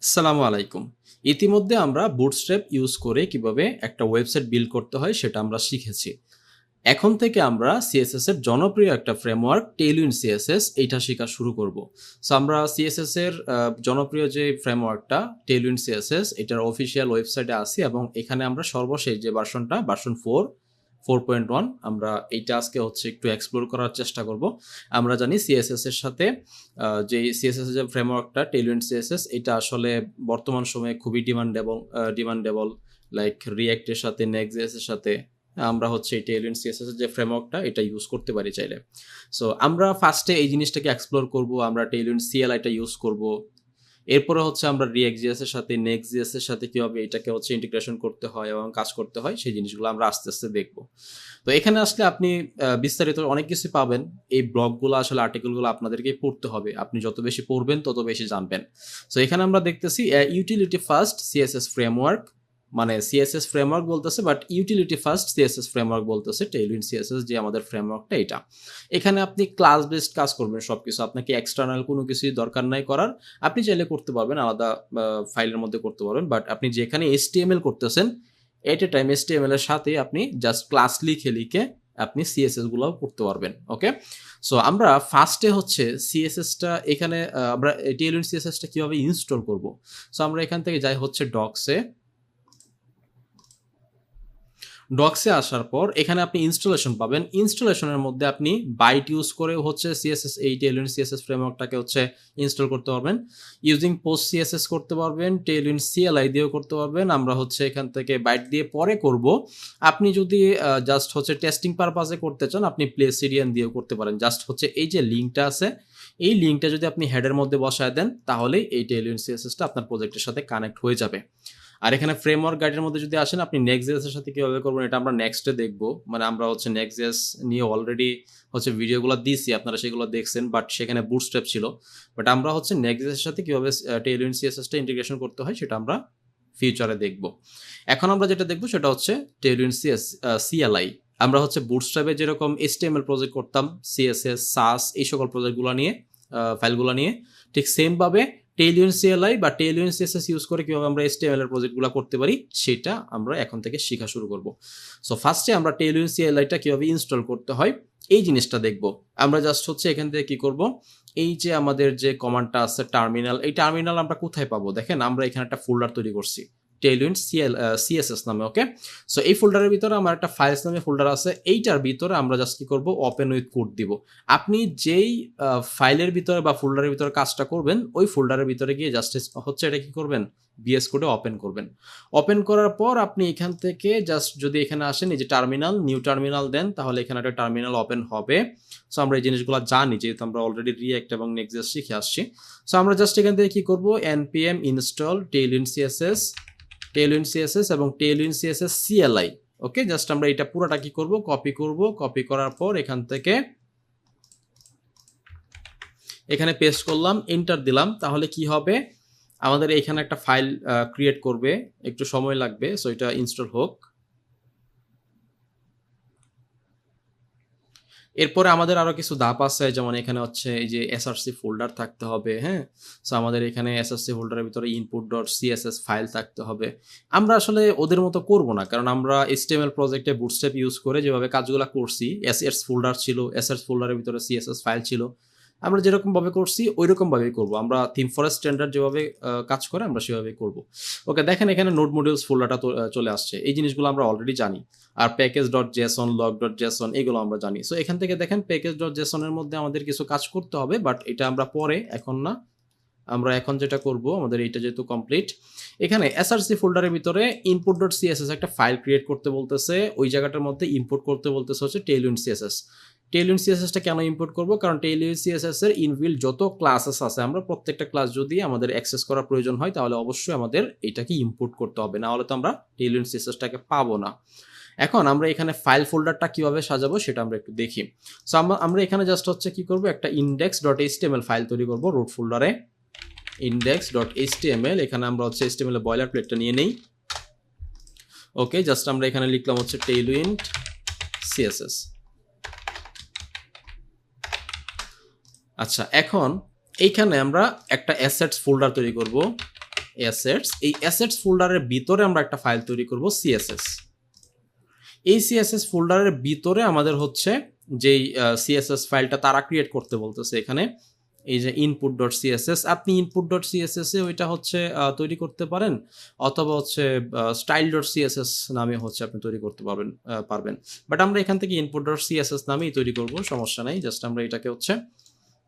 আসসালামু আলাইকুম। ইতিমধ্যে আমরা বুটস্ট্র্যাপ ইউজ করে কিভাবে একটা ওয়েবসাইট বিল্ড করতে হয় সেটা আমরা শিখেছি। এখন থেকে আমরা সিএসএস এর জনপ্রিয় একটা ফ্রেমওয়ার্ক টেইলউইন্ড সিএসএস এইটা শেখা শুরু করব। সো আমরা সিএসএস এর জনপ্রিয় যে ফ্রেমওয়ার্কটা টেইলউইন্ড সিএসএস এটার অফিসিয়াল ওয়েবসাইটে আছি এবং এখানে আমরা সর্বশেষ যে ভার্সনটা ভার্সন 4.1 আমরা এইটা আজকে হচ্ছে একটু এক্সপ্লোর করার চেষ্টা করব। আমরা জানি সিএসএস এর সাথে যে সিএসএস এর যে ফ্রেমওয়ার্কটা টেইলউইন্ড সিএসএস এটা আসলে বর্তমান সময়ে খুবই ডিমান্ডেবল লাইক রিঅ্যাক্ট এর সাথে নেক্সট.জেএস এর সাথে আমরা হচ্ছে এই টেইলউইন্ড সিএসএস এর যে ফ্রেমওয়ার্কটা এটা ইউজ করতে পারি চাইলে। সো আমরা ফার্স্টে এই জিনিসটাকে এক্সপ্লোর করব, আমরা টেইলউইন্ড সিএলআইটা ইউজ করব। এরপরে হচ্ছে আমরা রিঅ্যাক্ট.জেএস এর সাথে নেক্সট.জেএস এর সাথে কিভাবে এটাকে হচ্ছে ইন্টিগ্রেশন করতে হয় এবং কাজ করতে হয় সেই জিনিসগুলো আমরা আস্তে আস্তে দেখব। তো এখানে আসলে আপনি বিস্তারিত অনেক কিছু পাবেন। এই ব্লগগুলো আসলে আর্টিকেলগুলো আপনাদেরকেই পড়তে হবে। আপনি যত বেশি পড়বেন তত বেশি জানবেন। সো এখানে আমরা দেখতেছি ইউটিলিটি ফার্স্ট সিএসএস ফ্রেমওয়ার্ক, মানে সিএসএস ফ্রেমওয়ার্ক বলতেছে but utility first CSS framework বলতেছে টেইলউইন্ড সিএসএস যে আমাদের ফ্রেমওয়ার্কটা এটা। এখানে আপনি ক্লাস বেসড কাজ করবেন সবকিছু, আপনাকে এক্সটার্নাল কোনো কিছুই দরকার নাই করার। আপনি চাইলে করতে পারবেন আলাদা ফাইলের মধ্যে করতে পারবেন, বাট আপনি যেখানে এইচটিএমএল করতেছেন এট এ টাইম এইচটিএমএল এর সাথে আপনি জাস্ট ক্লাস লিখে আপনি সিএসএস গুলোও করতে পারবেন। ওকে, সো আমরা ফার্স্টে হচ্ছে সিএসএসটা এখানে আমরা টেইলউইন্ড সিএসএসটা কিভাবে ইনস্টল করব। সো আমরা এখান থেকে যাই হচ্ছে ডক্সে আসার পর এখানে আপনি ইনস্টলেশন পাবেন। ইনস্টলেশনের মধ্যে আপনি বাইট ইউজ করে হচ্ছে সিএসএস এই টেইলউইন্ড সিএসএস ফ্রেমওয়ার্কটাকে হচ্ছে ইনস্টল করতে পারবেন। ইউজিং পোস্ট সিএসএস করতে পারবেন, টেইলউইন্ড সিএলআই দিয়েও করতে পারবেন। আমরা হচ্ছে এখান থেকে বাইট দিয়ে পরে করব। আপনি যদি জাস্ট হচ্ছে টেস্টিং পারপাসে করতে চান আপনি প্লেসিডিয়ান দিয়েও করতে পারেন। জাস্ট হচ্ছে এই যে লিঙ্কটা আছে এই লিঙ্কটা যদি আপনি হেডের মধ্যে বসায় দেন তাহলেই এই টেইলউইন্ড সিএসএসটা আপনার প্রজেক্টের সাথে কানেক্ট হয়ে যাবে। আর এখানে ফ্রেমওয়ার্ক গাইডের মধ্যে যদি আসেন আপনি নেক্সট.জেএস এর সাথে কিভাবে করবেন এটা আমরা নেক্সটে দেখব। মানে আমরা হচ্ছে নেক্সট.জেএস নিয়ে অলরেডি হচ্ছে ভিডিওগুলো দিয়েছি, আপনারা সেগুলো দেখছেন, বাট সেখানে বুটস্ট্র্যাপ ছিল। বাট আমরা হচ্ছে নেক্সট.জেএস এর সাথে কিভাবে টেইলউইন্ড সিএসএসটা ইন্টিগ্রেশন করতে হয় সেটা আমরা ফিউচারে দেখব। এখন আমরা যেটা দেখব সেটা হচ্ছে টেইলউইন্ড সিএলআই। আমরা হচ্ছে বুটস্ট্র্যাপে যেরকম এইচটিএমএল প্রজেক্ট করতাম, সিএসএস সাস এই সকল প্রজেক্টগুলো নিয়ে ফাইলগুলো নিয়ে, ঠিক সেম ভাবে টেইলউইন্ড সিএলআই বা টেইলউইন্ড সিএসএস ইউজ করে কিভাবে আমরা এইচটিএমএল এর প্রজেক্টগুলো করতে পারি সেটা আমরা এখন থেকে শেখা শুরু করব। সো ফার্স্টে আমরা টেইলউইন্ড সিএলআইটা কিভাবে ইনস্টল করতে হয় এই জিনিসটা দেখব। আমরা জাস্ট হচ্ছে এখান থেকে কি করব, এই যে আমাদের যে কমান্ডটা আছে টার্মিনাল, এই টার্মিনাল আমরা কোথায় পাবো দেখেন, আমরা এখানে একটা ফোল্ডার তৈরি করছি টেইলউইন্ড সিএসএস নামে। ওকে, সো এই ফোল্ডারের ভিতরে আমার একটা ফাইলস নামে ফোল্ডার আছে, এইটার ভিতরে আমরা জাস্ট কি করব ওপেন উইথ কোড দিব। আপনি যেই ফাইলের ভিতরে বা ফোল্ডারের ভিতরে কাজটা করবেন ওই ফোল্ডারের ভিতরে গিয়ে জাস্ট হচ্ছে এটা কি করবেন বিএস কোডে ওপেন করবেন। ওপেন করার পর আপনি এখান থেকে জাস্ট যদি এখানে আসেন এই যে টার্মিনাল নিউ টার্মিনাল দেন তাহলে এখানে একটা টার্মিনাল ওপেন হবে। সো আমরা এই জিনিসগুলো জানি যেহেতু আমরা অলরেডি রিঅ্যাক্ট এবং নেক্সট.জেএস শিখে আসছি। সো আমরা জাস্ট এখান থেকে কি করব npm ইনস্টল টেইলউইন্ড সিএসএস এবং টেইলউইন্ড সিএসএস সিএলআই। ওকে, জাস্ট আমরা এটা পুরোটা কি করব কপি করার পর এখান থেকে এখানে পেস্ট করলাম, এন্টার দিলাম, তাহলে কি হবে আমাদের এখানে একটা ফাইল ক্রিয়েট করবে, একটু সময় লাগবে। সো এটা ইনস্টল হোক। এরপরে আমাদের আরো কিছু ধাপ আছে, যেমন এখানে হচ্ছে এই যে এসআরসি ফোল্ডার থাকতে হবে। হ্যাঁ, সো আমাদের এখানে এসআরসি ফোল্ডারের ভিতরে input.css ফাইল থাকতে হবে। আমরা আসলে ওদের মতো করব না, কারণ আমরা HTML প্রজেক্টে বুটস্ট্র্যাপ ইউজ করে যেভাবে কাজগুলো করছি, এসএস ফোল্ডার ছিল, এসএস ফোল্ডারের ভিতরে সিএসএস ফাইল ছিল, আমরা যেরকম ভাবে করছি ওই রকম ভাবেই করব। আমরা থিম ফরেস্ট স্ট্যান্ডার্ড যেভাবে কাজ করে আমরা সেভাবেই করব। ওকে, দেখেন এখানে নোড মডিউলস ফোল্ডারটা চলে আসছে। এই জিনিসগুলো আমরা অলরেডি জানি। আর প্যাকেজ.json log.json এগুলো আমরা জানি। সো এখান থেকে দেখেন প্যাকেজ.json এর মধ্যে আমাদের কিছু কাজ করতে হবে, বাট এটা আমরা পরে, এখন না। আমরা এখন যেটা করব, আমাদের এইটা যেহেতু কমপ্লিট, এখানে এসআরসি ফোল্ডারের ভিতরে input.css একটা ফাইল ক্রিয়েট করতে বলতেছে, ওই জায়গাটার মধ্যে ইম্পোর্ট করতে বলতেছে হচ্ছে টেইলউইন্ড সিএসএস। টেইলউইন্ড সিএসএসটা কেন ইম্পোর্ট করব, কারণ টেইলউইন্ড সিএসএস এর ইনবিল্ট যত ক্লাসেস আছে আমরা প্রত্যেকটা ক্লাস যদি আমাদের অ্যাক্সেস করার প্রয়োজন হয় তাহলে অবশ্যই আমাদের এটাকে ইম্পোর্ট করতে হবে, না হলে তো আমরা টেইলউইন্ড সিএসএসটাকে পাবো না। এখন আমরা এখানে ফাইল ফোল্ডারটা কিভাবে সাজাবো সেটা আমরা একটু দেখি। সো আমরা এখানে জাস্ট হচ্ছে কি করব, একটা index.html ফাইল তৈরি করব রুট ফোল্ডারে। index.html, এখানে আমরা হচ্ছে html এর বয়লার প্লেটটা নিয়ে নেই। ওকে, জাস্ট আমরা এখানে লিখলাম হচ্ছে টেইলউইন্ড সিএসএস। আচ্ছা, এখন এইখানে আমরা একটা অ্যাসেটস ফোল্ডার তৈরি করব। অ্যাসেটস, এই অ্যাসেটস ফোল্ডারের ভিতরে আমরা একটা ফাইল তৈরি করব সিএসএস। এই সিএসএস ফোল্ডারের ভিতরে আমাদের হচ্ছে যেই সিএসএস ফাইলটা তারা ক্রিয়েট করতে বলতেছে এখানে, এই যে ইনপুট ডট সিএসএস, আপনি ইনপুট ডট সিএসএস এ ওইটা হচ্ছে তৈরি করতে পারেন, অথবা হচ্ছে স্টাইল ডট সিএসএস নামে হচ্ছে আপনি তৈরি করতে পারবেন। বাট আমরা এখান থেকে ইনপুট ডট সিএসএস নামেই তৈরি করব, সমস্যা নাই। জাস্ট আমরা এটাকে হচ্ছে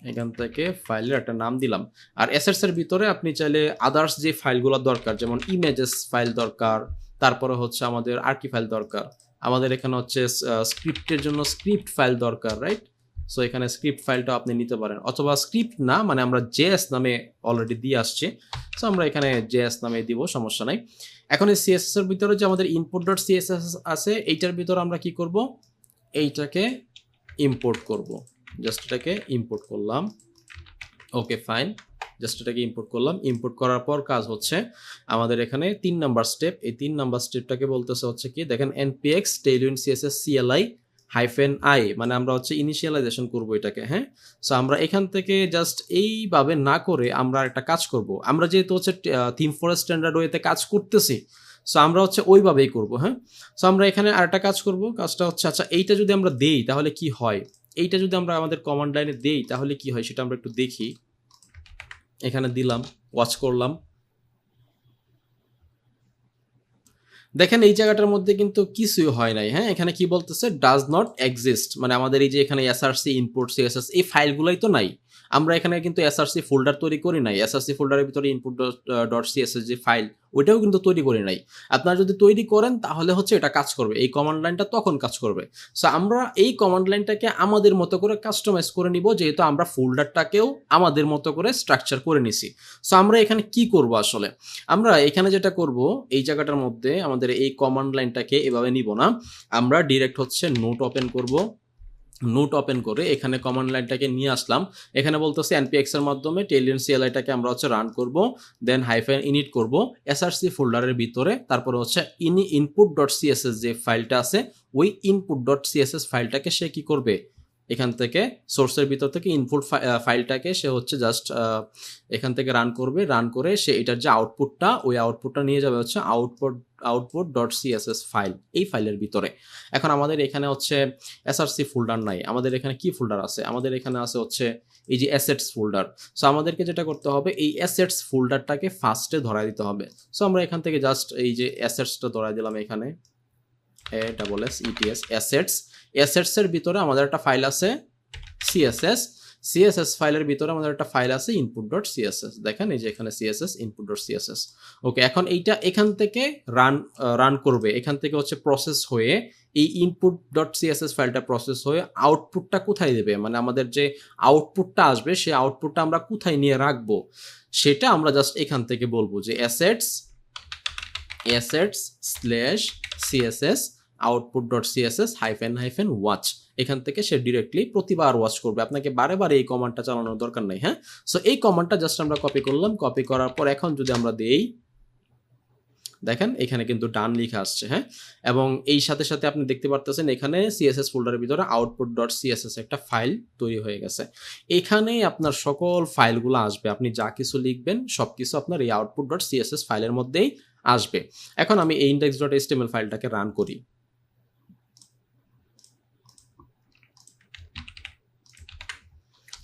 এখান থেকে ফাইলের একটা নাম দিলাম। আর অ্যাসেটস এর ভিতরে আপনি চাইলে আদার্স যে ফাইলগুলো দরকার, যেমন ইমেজেস ফাইল দরকার, তারপরে হচ্ছে আমাদের আর কি ফাইল দরকার, আমাদের এখানে হচ্ছে স্ক্রিপ্টের জন্য স্ক্রিপ্ট ফাইল দরকার, রাইট? সো এখানে স্ক্রিপ্ট ফাইলটা আপনি নিতে পারেন, অথবা স্ক্রিপ্ট না মানে আমরা জেএস নামে অলরেডি দিয়ে আসছি, সো আমরা এখানে জেএস নামে দিব, সমস্যা নাই। এখন এই সিএসএস এর ভিতরে যে আমাদের ইনপুট ডট সিএসএস আছে, এইটার ভিতরে আমরা কি করব, এইটাকে ইম্পোর্ট করব। জাস্ট এটাকে ইম্পোর্ট করলাম, ওকে ফাইন, জাস্ট এটাকে ইম্পোর্ট করলাম। ইম্পোর্ট করার পর কাজ হচ্ছে আমাদের এখানে 3 নাম্বার স্টেপ, এই 3 নাম্বার স্টেপটাকে বলতেছে হচ্ছে কি, দেখেন npx tailwind css cli -i, মানে আমরা হচ্ছে ইনিশিয়ালাইজেশন করব এটাকে, হ্যাঁ। সো আমরা এখান থেকে জাস্ট এইভাবে না করে আমরা একটা কাজ করব, আমরা যেহেতু হচ্ছে থিম ফর স্ট্যান্ডার্ড ওয়েতে কাজ করতেছি, সো আমরা হচ্ছে ওইভাবেই করব, হ্যাঁ। সো আমরা এখানে আরেকটা কাজ করব, কাজটা হচ্ছে আচ্ছা এইটা যদি আমরা দেই তাহলে কি হয়, এইটা যদি আমরা আমাদের কমান্ড লাইনে দেই তাহলে কি হয় সেটা আমরা একটু দেখি। এখানে দিলাম, ওয়াচ করলাম, দেখেন এই জায়গাটার মধ্যে কিন্তু কিছুই হয় নাই, হ্যাঁ। এখানে কি বলতেছে, ডাজ নট এক্সিস্ট, মানে আমাদের এই যে এখানে এসআরসি ইনপুট সিএসএস এই ফাইলগুলোই তো নাই। আমরা এখানে কিন্তু এসআরসি ফোল্ডার তৈরি করি নাই, এসআরসি ফোল্ডারের ভিতরে ইনপুট ডট সিএসএস যে ফাইল ওইটাও কিন্তু তৈরি করি নাই। আপনারা যদি তৈরি করেন তাহলে হচ্ছে এটা কাজ করবে, এই কমান্ড লাইনটা তখন কাজ করবে। সো আমরা এই কমান্ড লাইনটাকে আমাদের মতো করে কাস্টমাইজ করে নিব, যেহেতু আমরা ফোল্ডারটাকেও আমাদের মতো করে স্ট্রাকচার করে নিছি। সো আমরা এখানে কি করব আসলে, আমরা এখানে যেটা করব, এই জায়গাটার মধ্যে আমাদের এই কমান্ড লাইনটাকে এভাবে নিব না, আমরা ডিরেক্ট হচ্ছে নোট ওপেন করব। নোট ওপেন করে এখানে কমান্ড লাইনটাকে নিয়ে আসলাম, এখানে বলতেছে npx এর মাধ্যমে tailwind cli-টাকে আমরা হচ্ছে রান করব, দেন হাইফেন ইনিট করব এসআরসি ফোল্ডারের ভিতরে, তারপরে হচ্ছে ইনপুট ডট সিএসএস যে ফাইলটা আছে ওই ইনপুট ডট সিএসএস ফাইলটাকে সে কি করবে, এখান থেকে সোর্সের ভিতর থেকে ইনপুট ফাইলটাকে সে হচ্ছে জাস্ট এখান থেকে রান করবে, রান করে সে এটার যে আউটপুটটা ওই আউটপুটটা নিয়ে যাবে হচ্ছে আউটপুট ডট সিএসএস ফাইল, এই ফাইলের ভিতরে। এখন আমাদের এখানে হচ্ছে এসআরসি ফোল্ডার নাই, আমাদের এখানে কি ফোল্ডার আছে, আমাদের এখানে আছে হচ্ছে এই যে অ্যাসেটস ফোল্ডার। সো আমাদেরকে যেটা করতে হবে, এই অ্যাসেটস ফোল্ডারটাকে ফার্স্টে ধরায় দিতে হবে। সো আমরা এখান থেকে জাস্ট এই যে অ্যাসেটসটা ধরায় দিলাম, এখানে ASSETS অ্যাসেটস এর ভিতরে আমাদের একটা ফাইল আছে সিএসএস ফাইলের ভিতরে আমাদের একটা ফাইল আছে input.css, দেখেন এই যে এখানে সিএসএস input.css। ওকে, এখন এইটা এখান থেকে রান করবে, এখান থেকে হচ্ছে প্রসেস হয়ে এই input.css ফাইলটা প্রসেস হয়ে আউটপুটটা কোথায় দেবে, মানে আমাদের যে আউটপুটটা আসবে সেই আউটপুটটা আমরা কোথায় নিয়ে রাখবো সেটা আমরা জাস্ট এখান থেকে বলবো যে assets/css output.css -watch, এখান থেকে সে ডিরেক্টলি প্রতিবার ওয়াচ করবে, আপনাকে বারে বারে এই কমান্ডটা চালানোর দরকার নেই, হ্যাঁ। সো এই কমান্ডটা জাস্ট আমরা কপি করলাম, কপি করার পর এখন যদি আমরা দেই, দেখেন এখানে কিন্তু ডান লেখা আসছে, হ্যাঁ। এবং এই সাথে সাথে আপনি দেখতে পারতেছেন এখানে সিএসএস ফোল্ডারের ভিতরে output.css একটা ফাইল তৈরি হয়ে গেছে, এখানেই আপনার সকল ফাইলগুলো আসবে, আপনি যা কিছু লিখবেন সবকিছু আপনার এই output.css ফাইলের মধ্যেই আসবে। এখন আমি এই index.html ফাইলটাকে রান করি,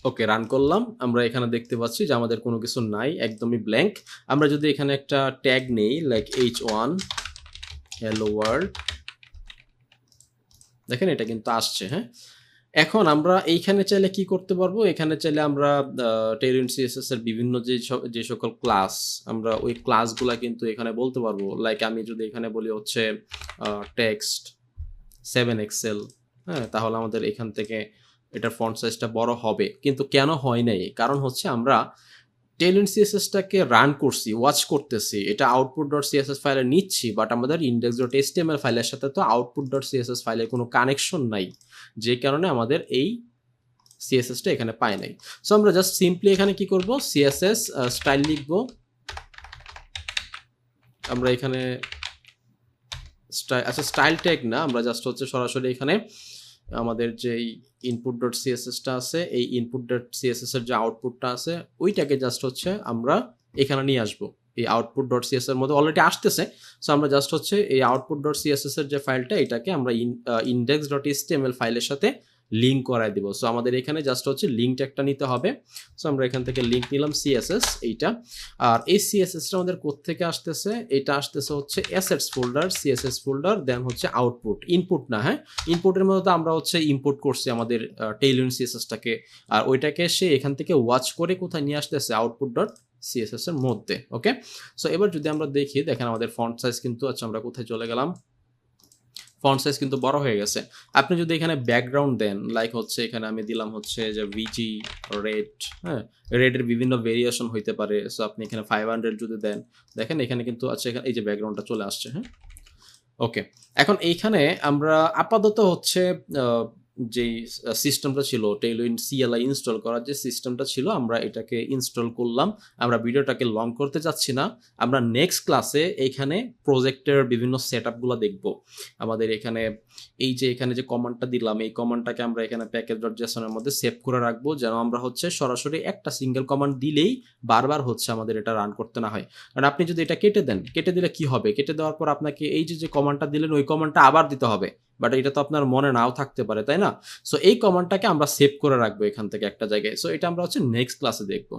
ওকে রান করলাম, আমরা এখানে দেখতে পাচ্ছি যে আমাদের কোনো কিছু নাই, একদমই ব্ল্যাঙ্ক। আমরা যদি এখানে একটা ট্যাগ নেই লাইক h1 hello world, দেখেন এটা কিন্তু আসছে, হ্যাঁ। এখন আমরা এইখানে চাইলে কি করতে পারবো, এখানে চাইলে আমরা tailwind css এর বিভিন্ন যে সকল ক্লাস, আমরা ওই ক্লাসগুলা কিন্তু এখানে বলতে পারবো। লাইক আমি যদি এখানে বলি হচ্ছে টেক্সট 7 এক্সেল, হ্যাঁ, তাহলে আমাদের এখান থেকে এটার ফন্ট সাইজটা বড় হবে, কিন্তু কেন হয় নাই, কারণ হচ্ছে আমরা tailwind css-টাকে রান করছি, ওয়াচ করতেছি, এটা output.css ফাইলে নিচ্ছি, বাট আমাদের index.html ফাইলের সাথে তো output.css ফাইলের কোনো কানেকশন নাই, যে কারণে আমাদের এই css-টা এখানে পায় নাই। সো আমরা জাস্ট সিম্পলি এখানে কি করব, css স্টাইল লিখব, আমরা এখানে আচ্ছা স্টাইল ট্যাগ না, আমরা জাস্ট হচ্ছে সরাসরি এখানে আমাদের যে input.css-টা আছে, এই input.css এর যে আউটপুটটা আছে ওইটাকে জাস্ট হচ্ছে আমরা এখানে নিয়ে আসবো, এই আউটপুট ডট সিএসএস এর মধ্যে অলরেডি আসতেছে। সো আমরা জাস্ট হচ্ছে এই আউটপুট ডট সিএসএস এর যে ফাইলটা এটাকে আমরা ইনডেক্স ডট এইচটিএমএল ফাইলের সাথে লিঙ্ক করায় দিব। সো আমাদের এখানে জাস্ট হচ্ছে লিঙ্ক একটা নিতে হবে। সো আমরা এখান থেকে লিঙ্ক নিলাম সিএসএস এইটা। আর এই সিএসএসটা আমাদের কোত্থেকে আসতেছে? এটা আসতেছে হচ্ছে অ্যাসেটস ফোল্ডার, সিএসএস ফোল্ডার, দেন হচ্ছে আউটপুট, ইনপুট না, হ্যাঁ ইনপুটের মধ্যে তো আমরা হচ্ছে ইম্পোর্ট করছি আমাদের টেইলউইন্ড সিএসএসটাকে, আর ওইটাকে সে এখান থেকে ওয়াচ করে কোথায় নিয়ে আসতেছে? আউটপুট ডট সিএসএস এর মধ্যে। ওকে, সো এবার যদি আমরা দেখি, দেখেন আমাদের ফন্ট সাইজ কিন্তু, আচ্ছা আমরা কোথায় চলে গেলাম, ফন্ট সাইজ কিন্তু বড় হয়ে গেছে। আপনি যদি এখানে ব্যাকগ্রাউন্ড দেন, লাইক হচ্ছে এখানে আমি দিলাম হচ্ছে যে ভিজি রেড, হ্যাঁ রেডের বিভিন্ন ভেরিয়েশন হইতে পারে। সো আপনি এখানে 500 যদি দেন, দেখেন এখানে কিন্তু আচ্ছা এখানে এই যে ব্যাকগ্রাউন্ডটা চলে আসছে, হ্যাঁ ওকে। এখন এইখানে আমরা আপাতত হচ্ছে যেই সিস্টেমটা ছিল টেইলউইন্ড সিএলআই ইনস্টল করার যে সিস্টেমটা ছিল, আমরা এটাকে ইনস্টল করলাম। আমরা ভিডিওটাকে লং করতে চাচ্ছি না। আমরা নেক্সট ক্লাসে এইখানে প্রজেক্টের বিভিন্ন সেট আপগুলো দেখবো। আমাদের এখানে এই যে এখানে যে কমান্ডটা দিলাম, এই কমান্ডটাকে আমরা এখানে প্যাকেজ ডট জেসনের মধ্যে সেভ করে রাখবো, যেন আমরা হচ্ছে সরাসরি একটা সিঙ্গেল কমান্ড দিলেই বারবার হচ্ছে আমাদের এটা রান করতে না হয়। কারণ আপনি যদি এটা কেটে দেন, কেটে দিলে কি হবে? কেটে দেওয়ার পর আপনাকে এই যে কমান্ডটা দিলেন ওই কমান্ডটা আবার দিতে হবে, বাট এটা তো আপনার মনে নাও থাকতে পারে, তাই না? সো এই কমান্ডটাকে আমরা সেভ করে রাখবো এখান থেকে একটা জায়গায়। সো এটা আমরা হচ্ছে নেক্সট ক্লাসে দেখবো।